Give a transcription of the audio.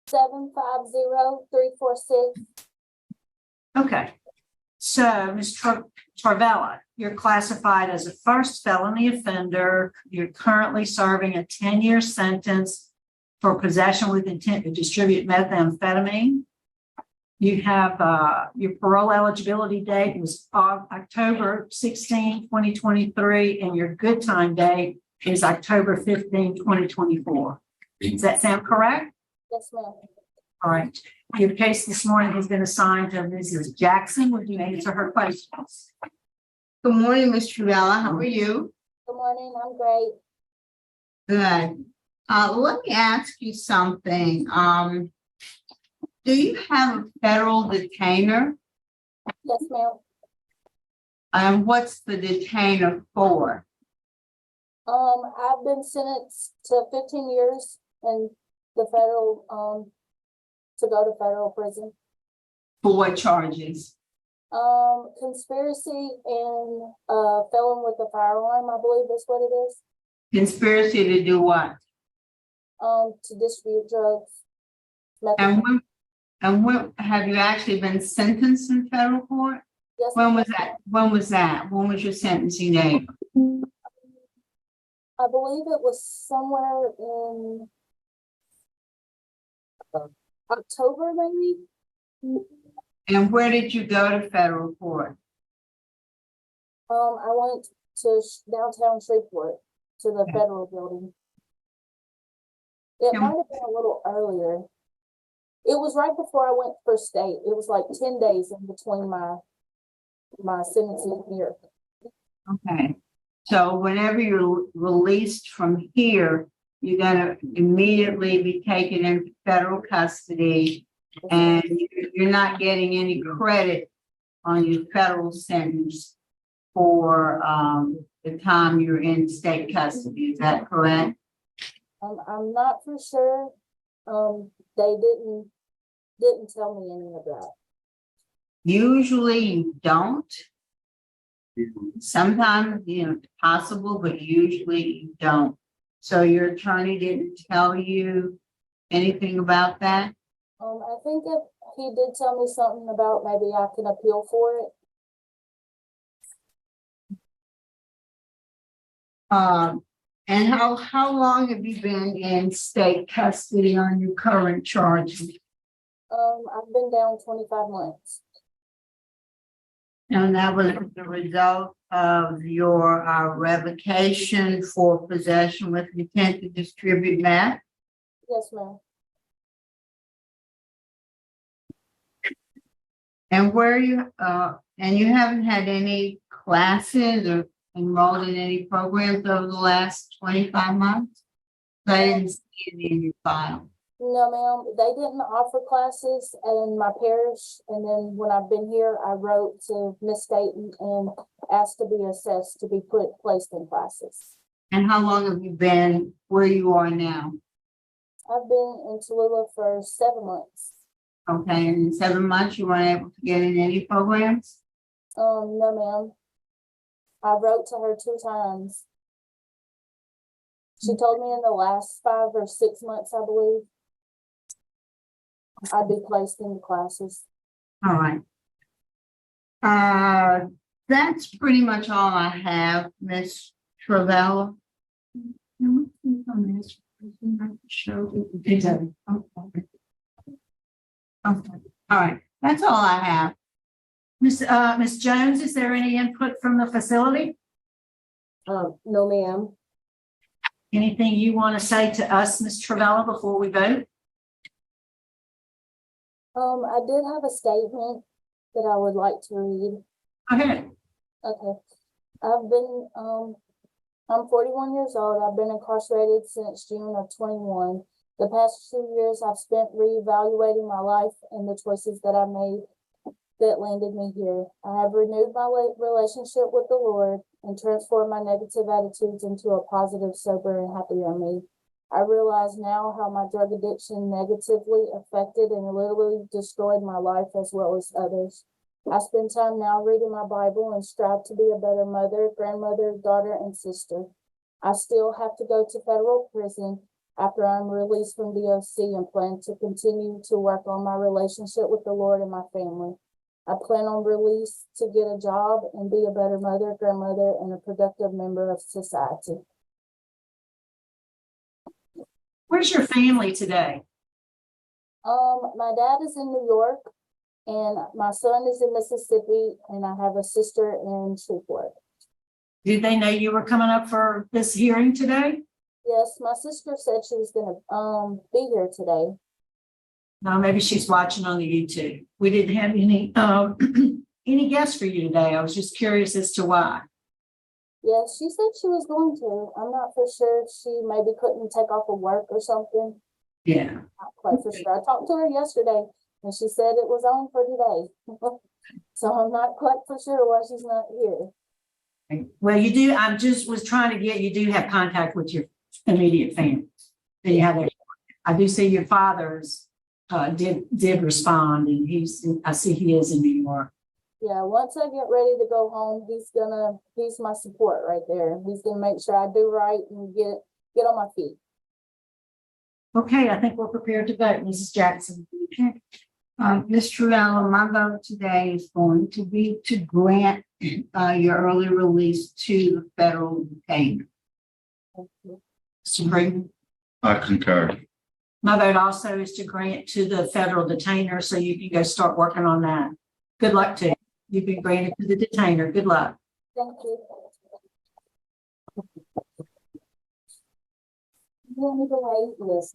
750-346. Okay. So, Ms. Travella, you're classified as a first felony offender. You're currently serving a 10-year sentence for possession with intent to distribute methamphetamine. You have your parole eligibility date was October 16, 2023, and your good time date is October 15, 2024. Does that sound correct? Yes, ma'am. All right. Your case this morning has been assigned to Mrs. Jackson. Would you answer her questions? Good morning, Ms. Travella. How are you? Good morning. I'm great. Good. Let me ask you something. Do you have a federal detainer? Yes, ma'am. And what's the detainer for? I've been sentenced to 15 years in the federal, to go to federal prison. For what charges? Conspiracy and felon with a firearm, I believe is what it is. Conspiracy to do what? To distribute drugs. And when have you actually been sentenced in federal court? Yes. When was that? When was that? When was your sentencing date? I believe it was somewhere in October, maybe. And where did you go to federal court? I went to downtown Shreveport to the federal building. It might have been a little earlier. It was right before I went for state. It was like 10 days in between my sentencing here. Okay. So whenever you're released from here, you're gonna immediately be taken into federal custody, and you're not getting any credit on your federal sentence for the time you're in state custody. Is that correct? I'm not for sure. They didn't tell me any of that. Usually you don't. Sometimes, it's possible, but usually you don't. So your attorney didn't tell you anything about that? I think if he did tell me something about maybe I can appeal for it. And how long have you been in state custody on your current charges? I've been down 25 months. And that was the result of your revocation for possession with intent to distribute meth? Yes, ma'am. And where you and you haven't had any classes or enrolled in any programs over the last 25 months? I didn't see it in your file. No, ma'am. They didn't offer classes in my parish. And then when I've been here, I wrote to Miss Dayton and asked to be assessed to be placed in classes. And how long have you been where you are now? I've been in Tallulah for 7 months. Okay, and in 7 months you weren't able to get in any programs? No, ma'am. I wrote to her 2 times. She told me in the last 5 or 6 months, I believe, I'd be placed into classes. All right. That's pretty much all I have, Miss Travella. Okay. All right. That's all I have. Miss Jones, is there any input from the facility? No, ma'am. Anything you want to say to us, Ms. Travella, before we vote? I did have a statement that I would like to read. Go ahead. Okay. I'm 41 years old. I've been incarcerated since June of 21. The past 2 years I've spent reevaluating my life and the choices that I made that landed me here. I have renewed my relationship with the Lord and transformed my negative attitudes into a positive, sober, and happier me. I realize now how my drug addiction negatively affected and literally destroyed my life as well as others. I spend time now reading my Bible and strive to be a better mother, grandmother, daughter, and sister. I still have to go to federal prison, after I'm released from DOC and plan to continue to work on my relationship with the Lord and my family. I plan on release to get a job and be a better mother, grandmother, and a productive member of society. Where's your family today? My dad is in New York, and my son is in Mississippi, and I have a sister in Shreveport. Did they know you were coming up for this hearing today? Yes, my sister said she was gonna be here today. No, maybe she's watching on the YouTube. We didn't have any any guests for you today. I was just curious as to why. Yes, she said she was going to. I'm not for sure if she maybe couldn't take off of work or something. Yeah. Not quite for sure. I talked to her yesterday and she said it was on for today. So I'm not quite for sure why she's not here. Well, you do. I just was trying to get, you do have contact with your immediate family. Then you have, I do see your father's did respond, and I see he is in New York. Yeah, once I get ready to go home, he's my support right there. He's gonna make sure I do right and get on my feet. Okay, I think we're prepared to vote, Mrs. Jackson. Okay. Ms. Trudell, my vote today is going to be to grant your early release to the federal detainer. Mr. Green. I concur. My vote also is to grant to the federal detainer, so you can go start working on that. Good luck to you. You've been granted to the detainer. Good luck. Thank you. You want me to wait? Yes.